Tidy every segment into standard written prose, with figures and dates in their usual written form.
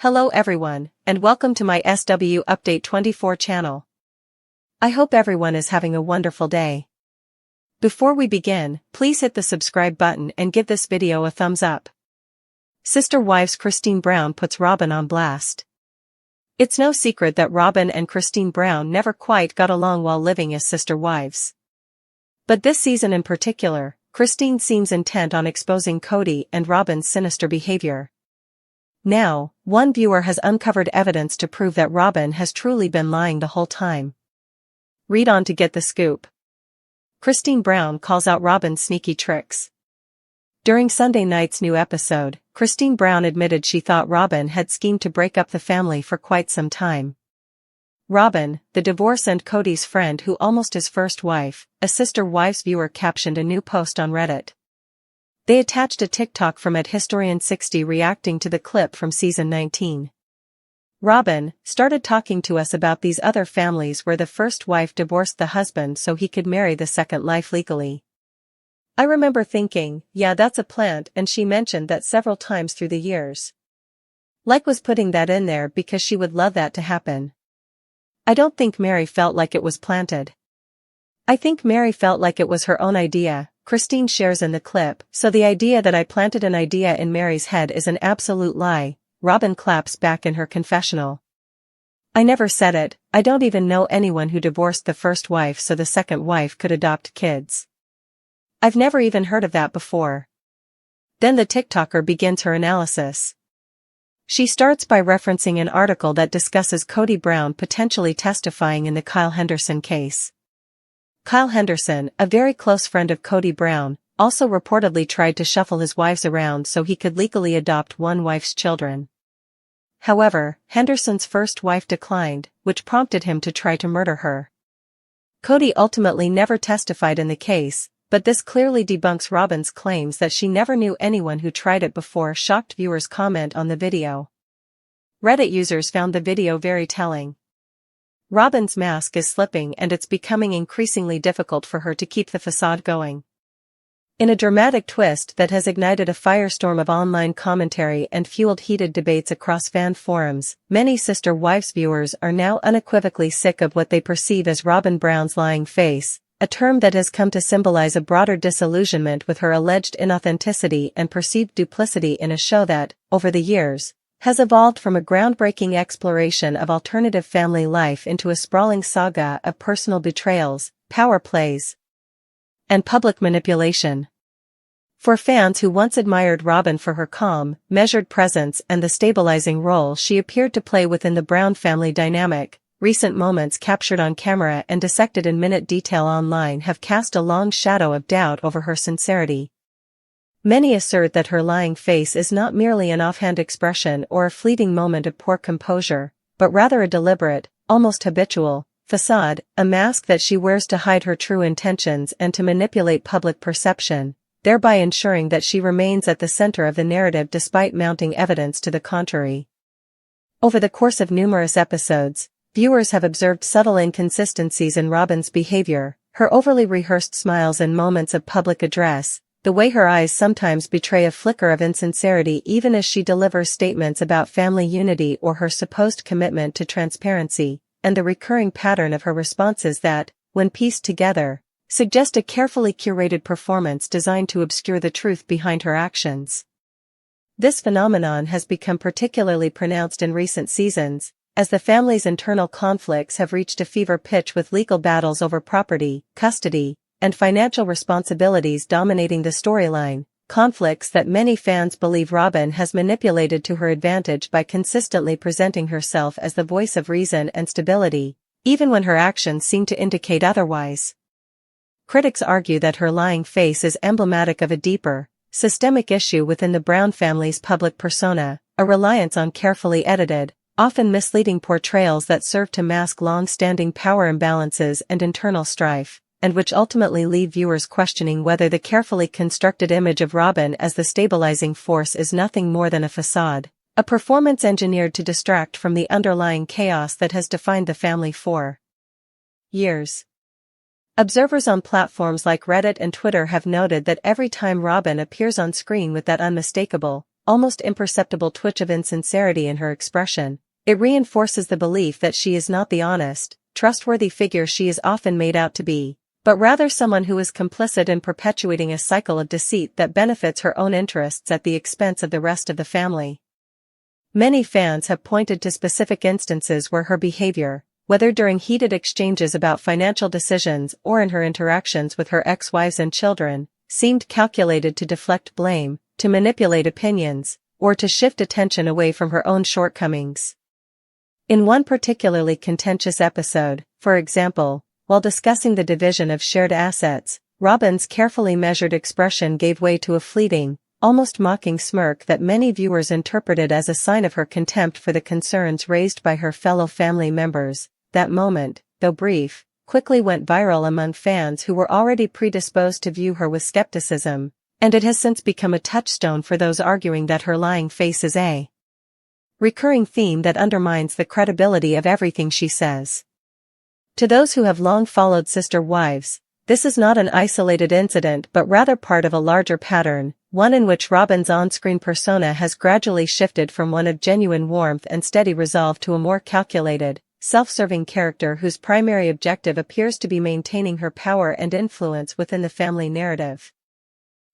Hello everyone, and welcome to my SW Update 24 channel. I hope everyone is having a wonderful day. Before we begin, please hit the subscribe button and give this video a thumbs up. Sister Wives Christine Brown puts Robyn on blast. It's no secret that Robyn and Christine Brown never quite got along while living as sister wives. But this season in particular, Christine seems intent on exposing Cody and Robyn's sinister behavior. Now, one viewer has uncovered evidence to prove that Robyn has truly been lying the whole time. Read on to get the scoop. Christine Brown calls out Robyn's sneaky tricks. During Sunday night's new episode, Christine Brown admitted she thought Robyn had schemed to break up the family for quite some time. Robyn, the divorce and Cody's friend who almost his first wife, a Sister Wives viewer captioned a new post on Reddit. They attached a TikTok from @Historian60 reacting to the clip from season 19. Robyn started talking to us about these other families where the first wife divorced the husband so he could marry the second wife legally. I remember thinking, yeah, that's a plant, and she mentioned that several times through the years. Like was putting that in there because she would love that to happen. I don't think Mary felt like it was planted. I think Mary felt like it was her own idea, Christine shares in the clip, so the idea that I planted an idea in Mary's head is an absolute lie, Robyn claps back in her confessional. I never said it, I don't even know anyone who divorced the first wife so the second wife could adopt kids. I've never even heard of that before. Then the TikToker begins her analysis. She starts by referencing an article that discusses Cody Brown potentially testifying in the Kyle Henderson case. Kyle Henderson, a very close friend of Cody Brown, also reportedly tried to shuffle his wives around so he could legally adopt one wife's children. However, Henderson's first wife declined, which prompted him to try to murder her. Cody ultimately never testified in the case, but this clearly debunks Robyn's claims that she never knew anyone who tried it before. Shocked viewers comment on the video. Reddit users found the video very telling. Robyn's mask is slipping and it's becoming increasingly difficult for her to keep the facade going. In a dramatic twist that has ignited a firestorm of online commentary and fueled heated debates across fan forums, many Sister Wives viewers are now unequivocally sick of what they perceive as Robyn Brown's lying face, a term that has come to symbolize a broader disillusionment with her alleged inauthenticity and perceived duplicity in a show that, over the years, has evolved from a groundbreaking exploration of alternative family life into a sprawling saga of personal betrayals, power plays, and public manipulation. For fans who once admired Robyn for her calm, measured presence and the stabilizing role she appeared to play within the Brown family dynamic, recent moments captured on camera and dissected in minute detail online have cast a long shadow of doubt over her sincerity. Many assert that her lying face is not merely an offhand expression or a fleeting moment of poor composure, but rather a deliberate, almost habitual, facade, a mask that she wears to hide her true intentions and to manipulate public perception, thereby ensuring that she remains at the center of the narrative despite mounting evidence to the contrary. Over the course of numerous episodes, viewers have observed subtle inconsistencies in Robyn's behavior, her overly rehearsed smiles in moments of public address, the way her eyes sometimes betray a flicker of insincerity even as she delivers statements about family unity or her supposed commitment to transparency, and the recurring pattern of her responses that, when pieced together, suggest a carefully curated performance designed to obscure the truth behind her actions. This phenomenon has become particularly pronounced in recent seasons, as the family's internal conflicts have reached a fever pitch with legal battles over property, custody, and financial responsibilities dominating the storyline, conflicts that many fans believe Robyn has manipulated to her advantage by consistently presenting herself as the voice of reason and stability, even when her actions seem to indicate otherwise. Critics argue that her lying face is emblematic of a deeper, systemic issue within the Brown family's public persona, a reliance on carefully edited, often misleading portrayals that serve to mask long-standing power imbalances and internal strife, and which ultimately leave viewers questioning whether the carefully constructed image of Robyn as the stabilizing force is nothing more than a facade, a performance engineered to distract from the underlying chaos that has defined the family for years. Observers on platforms like Reddit and Twitter have noted that every time Robyn appears on screen with that unmistakable, almost imperceptible twitch of insincerity in her expression, it reinforces the belief that she is not the honest, trustworthy figure she is often made out to be, but rather someone who is complicit in perpetuating a cycle of deceit that benefits her own interests at the expense of the rest of the family. Many fans have pointed to specific instances where her behavior, whether during heated exchanges about financial decisions or in her interactions with her ex-wives and children, seemed calculated to deflect blame, to manipulate opinions, or to shift attention away from her own shortcomings. In one particularly contentious episode, for example, while discussing the division of shared assets, Robyn's carefully measured expression gave way to a fleeting, almost mocking smirk that many viewers interpreted as a sign of her contempt for the concerns raised by her fellow family members. That moment, though brief, quickly went viral among fans who were already predisposed to view her with skepticism, and it has since become a touchstone for those arguing that her lying face is a recurring theme that undermines the credibility of everything she says. To those who have long followed Sister Wives, this is not an isolated incident but rather part of a larger pattern, one in which Robyn's on-screen persona has gradually shifted from one of genuine warmth and steady resolve to a more calculated, self-serving character whose primary objective appears to be maintaining her power and influence within the family narrative.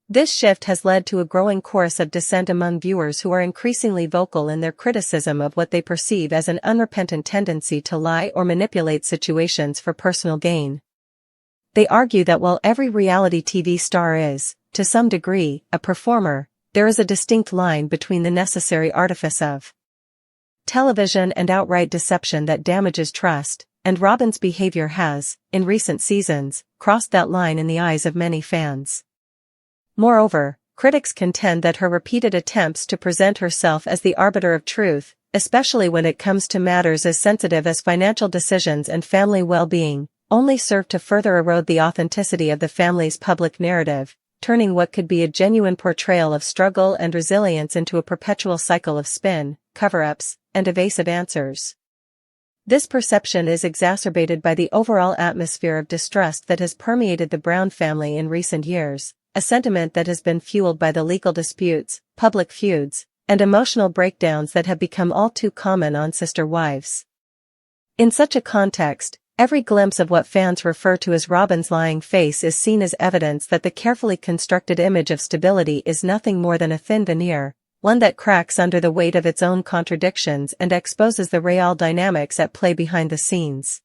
This shift has led to a growing chorus of dissent among viewers who are increasingly vocal in their criticism of what they perceive as an unrepentant tendency to lie or manipulate situations for personal gain. They argue that while every reality TV star is, to some degree, a performer, there is a distinct line between the necessary artifice of television and outright deception that damages trust, and Robyn's behavior has, in recent seasons, crossed that line in the eyes of many fans. Moreover, critics contend that her repeated attempts to present herself as the arbiter of truth, especially when it comes to matters as sensitive as financial decisions and family well-being, only serve to further erode the authenticity of the family's public narrative, turning what could be a genuine portrayal of struggle and resilience into a perpetual cycle of spin, cover-ups, and evasive answers. This perception is exacerbated by the overall atmosphere of distrust that has permeated the Brown family in recent years, a sentiment that has been fueled by the legal disputes, public feuds, and emotional breakdowns that have become all too common on Sister Wives. In such a context, every glimpse of what fans refer to as Robyn's lying face is seen as evidence that the carefully constructed image of stability is nothing more than a thin veneer, one that cracks under the weight of its own contradictions and exposes the real dynamics at play behind the scenes.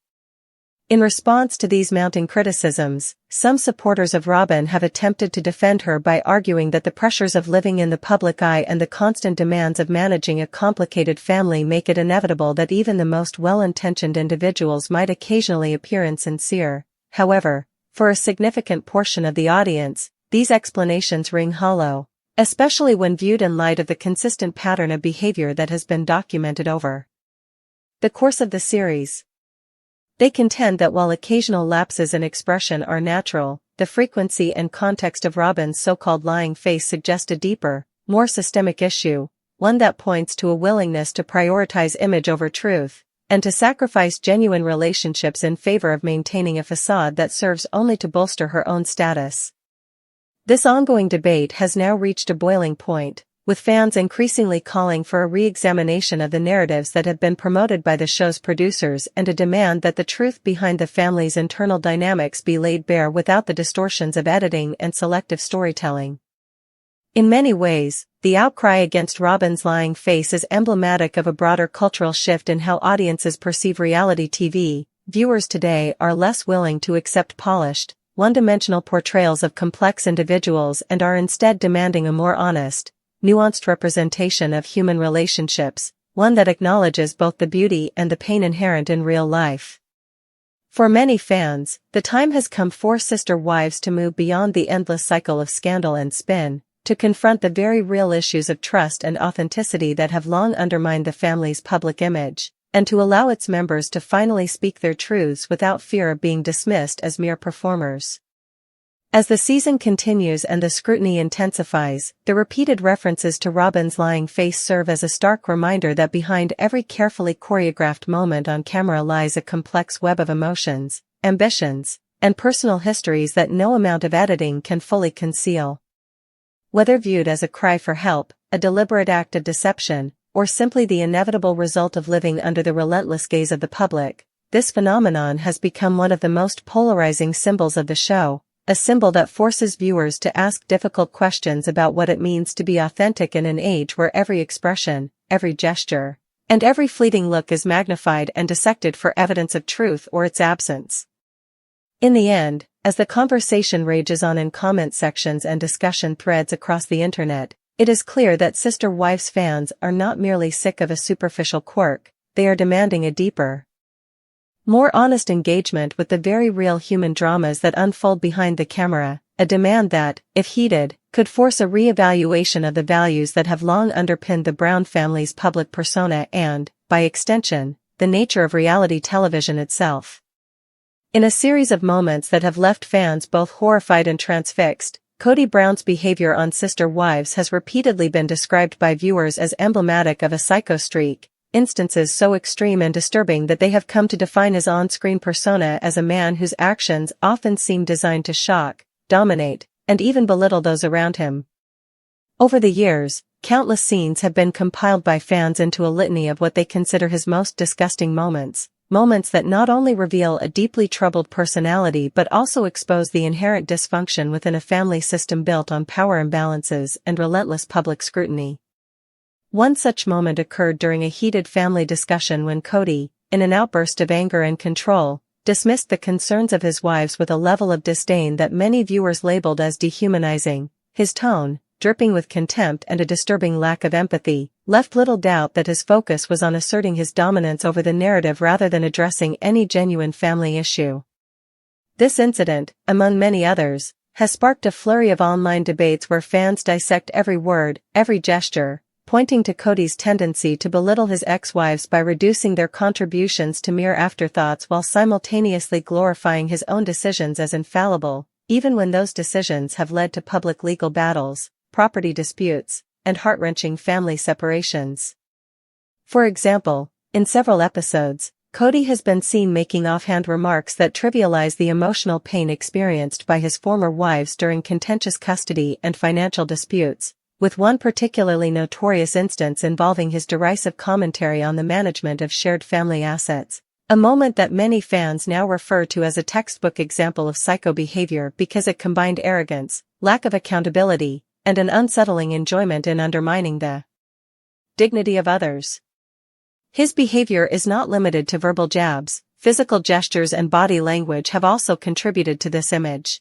In response to these mounting criticisms, some supporters of Robyn have attempted to defend her by arguing that the pressures of living in the public eye and the constant demands of managing a complicated family make it inevitable that even the most well-intentioned individuals might occasionally appear insincere. However, for a significant portion of the audience, these explanations ring hollow, especially when viewed in light of the consistent pattern of behavior that has been documented over the course of the series. They contend that while occasional lapses in expression are natural, the frequency and context of Robyn's so-called lying face suggest a deeper, more systemic issue, one that points to a willingness to prioritize image over truth, and to sacrifice genuine relationships in favor of maintaining a facade that serves only to bolster her own status. This ongoing debate has now reached a boiling point, with fans increasingly calling for a re-examination of the narratives that have been promoted by the show's producers and a demand that the truth behind the family's internal dynamics be laid bare without the distortions of editing and selective storytelling. In many ways, the outcry against Robyn's lying face is emblematic of a broader cultural shift in how audiences perceive reality TV. Viewers today are less willing to accept polished, one-dimensional portrayals of complex individuals and are instead demanding a more honest, nuanced representation of human relationships, one that acknowledges both the beauty and the pain inherent in real life. For many fans, the time has come for Sister Wives to move beyond the endless cycle of scandal and spin, to confront the very real issues of trust and authenticity that have long undermined the family's public image, and to allow its members to finally speak their truths without fear of being dismissed as mere performers. As the season continues and the scrutiny intensifies, the repeated references to Robyn's lying face serve as a stark reminder that behind every carefully choreographed moment on camera lies a complex web of emotions, ambitions, and personal histories that no amount of editing can fully conceal. Whether viewed as a cry for help, a deliberate act of deception, or simply the inevitable result of living under the relentless gaze of the public, this phenomenon has become one of the most polarizing symbols of the show, a symbol that forces viewers to ask difficult questions about what it means to be authentic in an age where every expression, every gesture, and every fleeting look is magnified and dissected for evidence of truth or its absence. In the end, as the conversation rages on in comment sections and discussion threads across the internet, it is clear that Sister Wives fans are not merely sick of a superficial quirk, they are demanding a deeper, more honest engagement with the very real human dramas that unfold behind the camera, a demand that, if heeded, could force a re-evaluation of the values that have long underpinned the Brown family's public persona and, by extension, the nature of reality television itself. In a series of moments that have left fans both horrified and transfixed, Kody Brown's behavior on Sister Wives has repeatedly been described by viewers as emblematic of a psycho streak, instances so extreme and disturbing that they have come to define his on-screen persona as a man whose actions often seem designed to shock, dominate, and even belittle those around him. Over the years, countless scenes have been compiled by fans into a litany of what they consider his most disgusting moments that not only reveal a deeply troubled personality but also expose the inherent dysfunction within a family system built on power imbalances and relentless public scrutiny. One such moment occurred during a heated family discussion when Kody, in an outburst of anger and control, dismissed the concerns of his wives with a level of disdain that many viewers labeled as dehumanizing. His tone, dripping with contempt and a disturbing lack of empathy, left little doubt that his focus was on asserting his dominance over the narrative rather than addressing any genuine family issue. This incident, among many others, has sparked a flurry of online debates where fans dissect every word, every gesture, pointing to Kody's tendency to belittle his ex-wives by reducing their contributions to mere afterthoughts while simultaneously glorifying his own decisions as infallible, even when those decisions have led to public legal battles, property disputes, and heart-wrenching family separations. For example, in several episodes, Kody has been seen making offhand remarks that trivialize the emotional pain experienced by his former wives during contentious custody and financial disputes, with one particularly notorious instance involving his derisive commentary on the management of shared family assets, a moment that many fans now refer to as a textbook example of psycho behavior because it combined arrogance, lack of accountability, and an unsettling enjoyment in undermining the dignity of others. His behavior is not limited to verbal jabs, physical gestures and body language have also contributed to this image.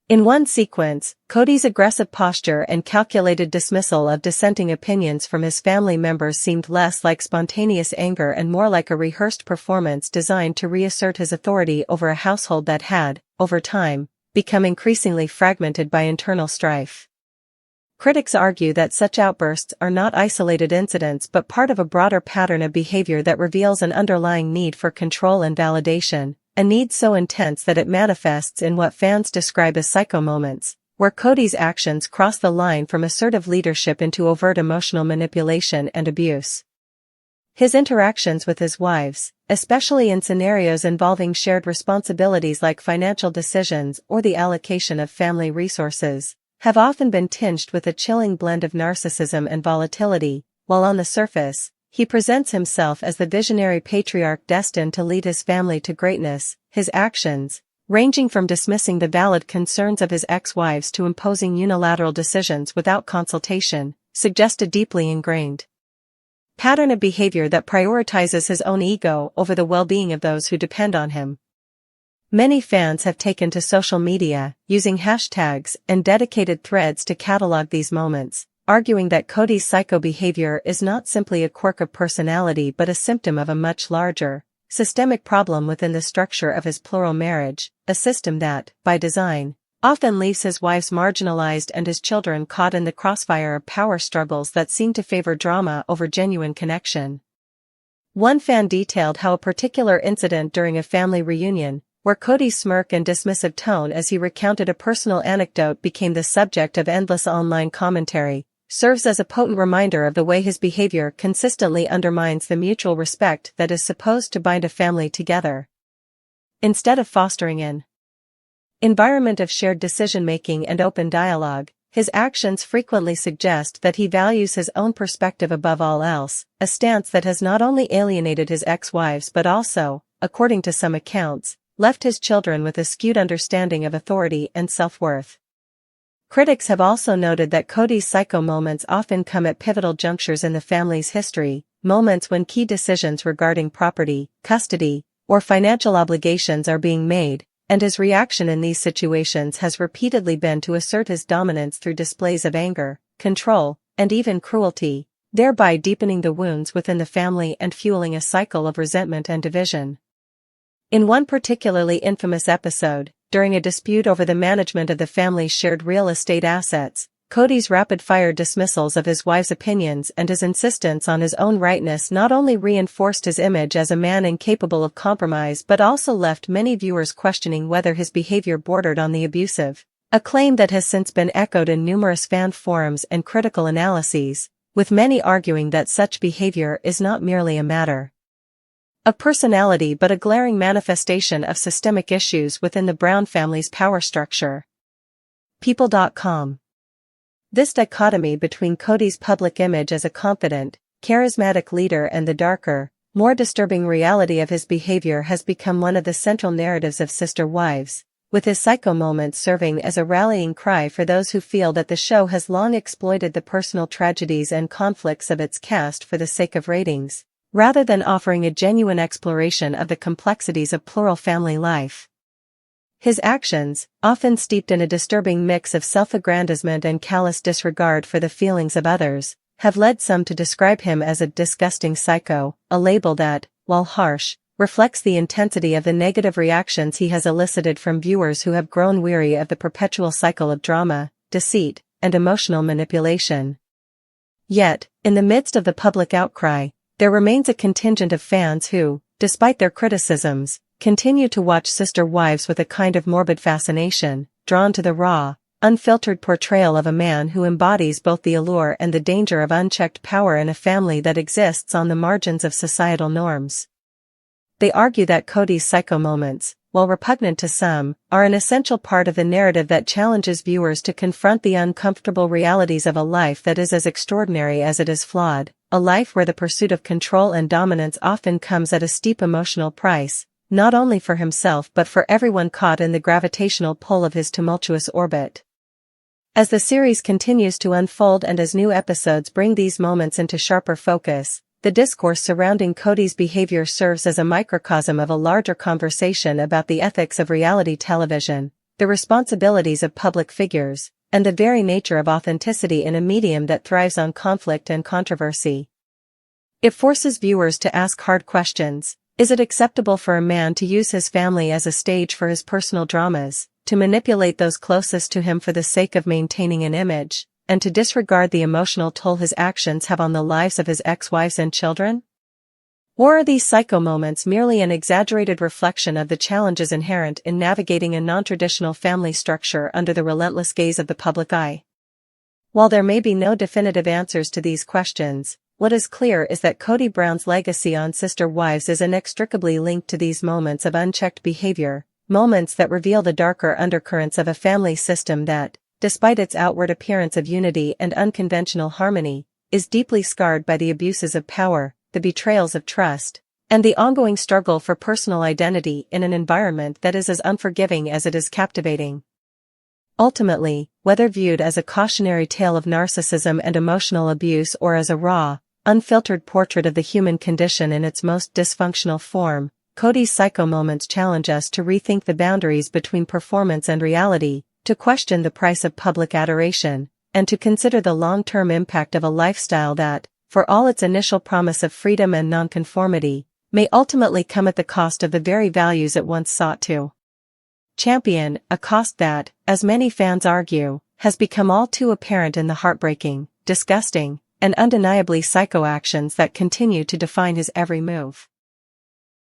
In one sequence, Kody's aggressive posture and calculated dismissal of dissenting opinions from his family members seemed less like spontaneous anger and more like a rehearsed performance designed to reassert his authority over a household that had, over time, become increasingly fragmented by internal strife. Critics argue that such outbursts are not isolated incidents but part of a broader pattern of behavior that reveals an underlying need for control and validation, a need so intense that it manifests in what fans describe as psycho moments, where Kody's actions cross the line from assertive leadership into overt emotional manipulation and abuse. His interactions with his wives, especially in scenarios involving shared responsibilities like financial decisions or the allocation of family resources, have often been tinged with a chilling blend of narcissism and volatility, while on the surface, he presents himself as the visionary patriarch destined to lead his family to greatness. His actions, ranging from dismissing the valid concerns of his ex-wives to imposing unilateral decisions without consultation, suggest a deeply ingrained pattern of behavior that prioritizes his own ego over the well-being of those who depend on him. Many fans have taken to social media, using hashtags and dedicated threads to catalog these moments, arguing that Kody's psycho behavior is not simply a quirk of personality but a symptom of a much larger, systemic problem within the structure of his plural marriage, a system that, by design, often leaves his wives marginalized and his children caught in the crossfire of power struggles that seem to favor drama over genuine connection. One fan detailed how a particular incident during a family reunion, where Kody's smirk and dismissive tone as he recounted a personal anecdote became the subject of endless online commentary, serves as a potent reminder of the way his behavior consistently undermines the mutual respect that is supposed to bind a family together. Instead of fostering an environment of shared decision-making and open dialogue, His actions frequently suggest that he values his own perspective above all else, a stance that has not only alienated his ex-wives but also, according to some accounts, left his children with a skewed understanding of authority and self-worth. Critics have also noted that Cody's psycho moments often come at pivotal junctures in the family's history, moments when key decisions regarding property, custody, or financial obligations are being made, and his reaction in these situations has repeatedly been to assert his dominance through displays of anger, control, and even cruelty, thereby deepening the wounds within the family and fueling a cycle of resentment and division. In one particularly infamous episode, during a dispute over the management of the family's shared real estate assets, Cody's rapid-fire dismissals of his wife's opinions and his insistence on his own rightness not only reinforced his image as a man incapable of compromise but also left many viewers questioning whether his behavior bordered on the abusive, a claim that has since been echoed in numerous fan forums and critical analyses, with many arguing that such behavior is not merely a matter of personality but a glaring manifestation of systemic issues within the Brown family's power structure. People.com. This dichotomy between Cody's public image as a confident, charismatic leader and the darker, more disturbing reality of his behavior has become one of the central narratives of Sister Wives, with his psycho moments serving as a rallying cry for those who feel that the show has long exploited the personal tragedies and conflicts of its cast for the sake of ratings, rather than offering a genuine exploration of the complexities of plural family life. His actions, often steeped in a disturbing mix of self-aggrandizement and callous disregard for the feelings of others, have led some to describe him as a disgusting psycho, a label that, while harsh, reflects the intensity of the negative reactions he has elicited from viewers who have grown weary of the perpetual cycle of drama, deceit, and emotional manipulation. Yet, in the midst of the public outcry, there remains a contingent of fans who, despite their criticisms, continue to watch Sister Wives with a kind of morbid fascination, drawn to the raw, unfiltered portrayal of a man who embodies both the allure and the danger of unchecked power in a family that exists on the margins of societal norms. They argue that Cody's psycho moments, while repugnant to some, are an essential part of the narrative that challenges viewers to confront the uncomfortable realities of a life that is as extraordinary as it is flawed, a life where the pursuit of control and dominance often comes at a steep emotional price, not only for himself but for everyone caught in the gravitational pull of his tumultuous orbit. As the series continues to unfold and as new episodes bring these moments into sharper focus, the discourse surrounding Cody's behavior serves as a microcosm of a larger conversation about the ethics of reality television, the responsibilities of public figures, and the very nature of authenticity in a medium that thrives on conflict and controversy. It forces viewers to ask hard questions. Is it acceptable for a man to use his family as a stage for his personal dramas, to manipulate those closest to him for the sake of maintaining an image, and to disregard the emotional toll his actions have on the lives of his ex-wives and children? Or are these psycho moments merely an exaggerated reflection of the challenges inherent in navigating a non-traditional family structure under the relentless gaze of the public eye? While there may be no definitive answers to these questions, what is clear is that Cody Brown's legacy on Sister Wives is inextricably linked to these moments of unchecked behavior, moments that reveal the darker undercurrents of a family system that, despite its outward appearance of unity and unconventional harmony, is deeply scarred by the abuses of power, the betrayals of trust, and the ongoing struggle for personal identity in an environment that is as unforgiving as it is captivating. Ultimately, whether viewed as a cautionary tale of narcissism and emotional abuse or as a raw, unfiltered portrait of the human condition in its most dysfunctional form, Cody's psycho moments challenge us to rethink the boundaries between performance and reality, to question the price of public adoration, and to consider the long-term impact of a lifestyle that, for all its initial promise of freedom and nonconformity, may ultimately come at the cost of the very values it once sought to champion, a cost that, as many fans argue, has become all too apparent in the heartbreaking, disgusting, and undeniably psycho actions that continue to define his every move.